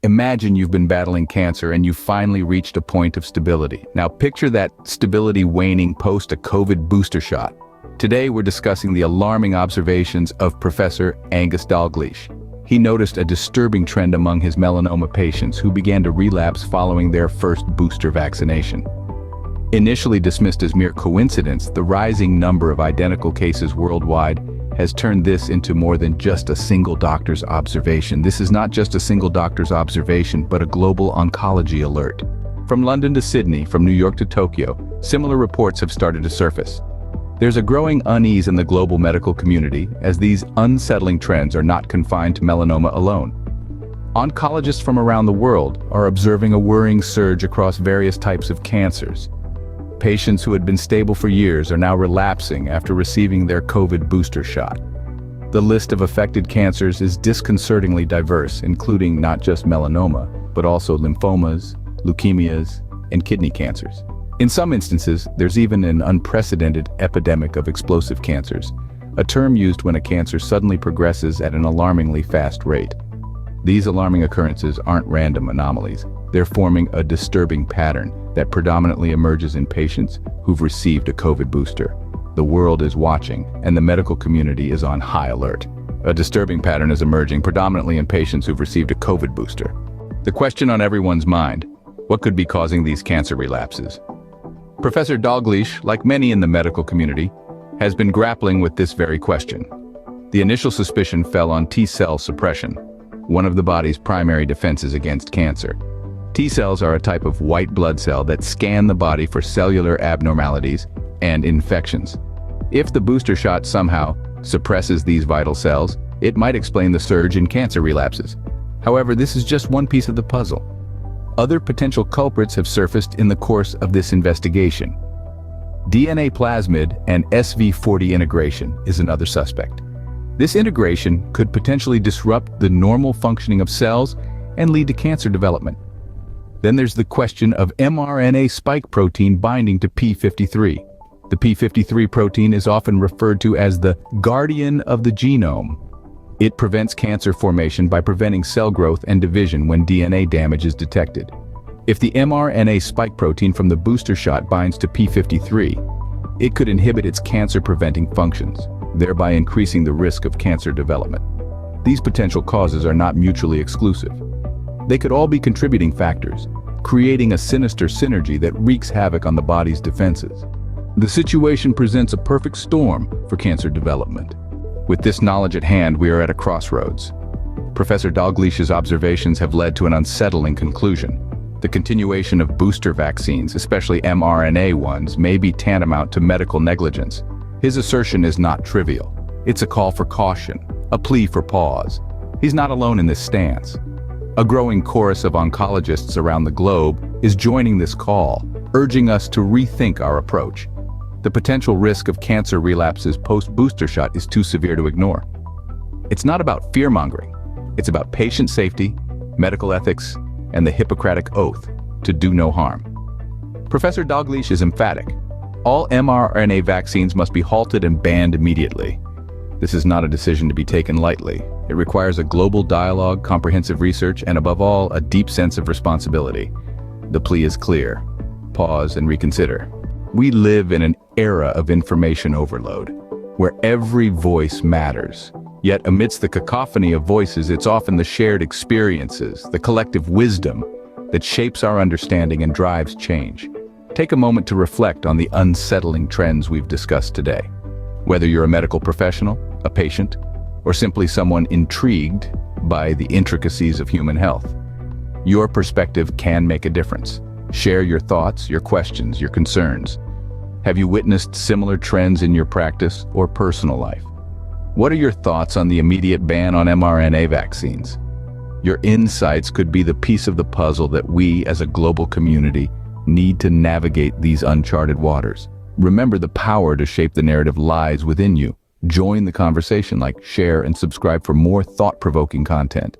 Imagine you've been battling cancer and you've finally reached a point of stability. Now picture that stability waning post a COVID booster shot. Today we're discussing the alarming observations of Professor Angus Dalgleish. He noticed a disturbing trend among his melanoma patients who began to relapse following their first booster vaccination. Initially dismissed as mere coincidence, the rising number of identical cases worldwide has turned this into more than just a single doctor's observation. This is not just a single doctor's observation, but a global oncology alert. From London to Sydney, from New York to Tokyo, similar reports have started to surface. There's a growing unease in the global medical community, as these unsettling trends are not confined to melanoma alone. Oncologists from around the world are observing a worrying surge across various types of cancers. Patients who had been stable for years are now relapsing after receiving their COVID booster shot. The list of affected cancers is disconcertingly diverse, including not just melanoma, but also lymphomas, leukemias, and kidney cancers. In some instances, there's even an unprecedented epidemic of explosive cancers, a term used when a cancer suddenly progresses at an alarmingly fast rate. These alarming occurrences aren't random anomalies. They're forming a disturbing pattern that predominantly emerges in patients who've received a COVID booster. The world is watching, and the medical community is on high alert. A disturbing pattern is emerging predominantly in patients who've received a COVID booster. The question on everyone's mind: what could be causing these cancer relapses? Professor Dalgleish, like many in the medical community, has been grappling with this very question. The initial suspicion fell on T-cell suppression, one of the body's primary defenses against cancer. T-cells are a type of white blood cell that scan the body for cellular abnormalities and infections. If the booster shot somehow suppresses these vital cells, it might explain the surge in cancer relapses. However, this is just one piece of the puzzle. Other potential culprits have surfaced in the course of this investigation. DNA plasmid and SV40 integration is another suspect. This integration could potentially disrupt the normal functioning of cells and lead to cancer development. Then there's the question of mRNA spike protein binding to p53. The p53 protein is often referred to as the guardian of the genome. It prevents cancer formation by preventing cell growth and division when DNA damage is detected. If the mRNA spike protein from the booster shot binds to p53, it could inhibit its cancer-preventing functions, thereby increasing the risk of cancer development. These potential causes are not mutually exclusive. They could all be contributing factors, creating a sinister synergy that wreaks havoc on the body's defenses. The situation presents a perfect storm for cancer development. With this knowledge at hand, we are at a crossroads. Professor Dalgleish's observations have led to an unsettling conclusion. The continuation of booster vaccines, especially mRNA ones, may be tantamount to medical negligence. His assertion is not trivial. It's a call for caution, a plea for pause. He's not alone in this stance. A growing chorus of oncologists around the globe is joining this call, urging us to rethink our approach. The potential risk of cancer relapses post-booster shot is too severe to ignore. It's not about fear-mongering. It's about patient safety, medical ethics, and the Hippocratic Oath to do no harm. Professor Dalgleish is emphatic. All mRNA vaccines must be halted and banned immediately. This is not a decision to be taken lightly. It requires a global dialogue, comprehensive research, and above all, a deep sense of responsibility. The plea is clear. Pause and reconsider. We live in an era of information overload, where every voice matters. Yet amidst the cacophony of voices, it's often the shared experiences, the collective wisdom, that shapes our understanding and drives change. Take a moment to reflect on the unsettling trends we've discussed today. Whether you're a medical professional, a patient, or simply someone intrigued by the intricacies of human health, your perspective can make a difference. Share your thoughts, your questions, your concerns. Have you witnessed similar trends in your practice or personal life? What are your thoughts on the immediate ban on mRNA vaccines? Your insights could be the piece of the puzzle that we, as a global community, need to navigate these uncharted waters. Remember, the power to shape the narrative lies within you. Join the conversation, like, share, and subscribe for more thought-provoking content.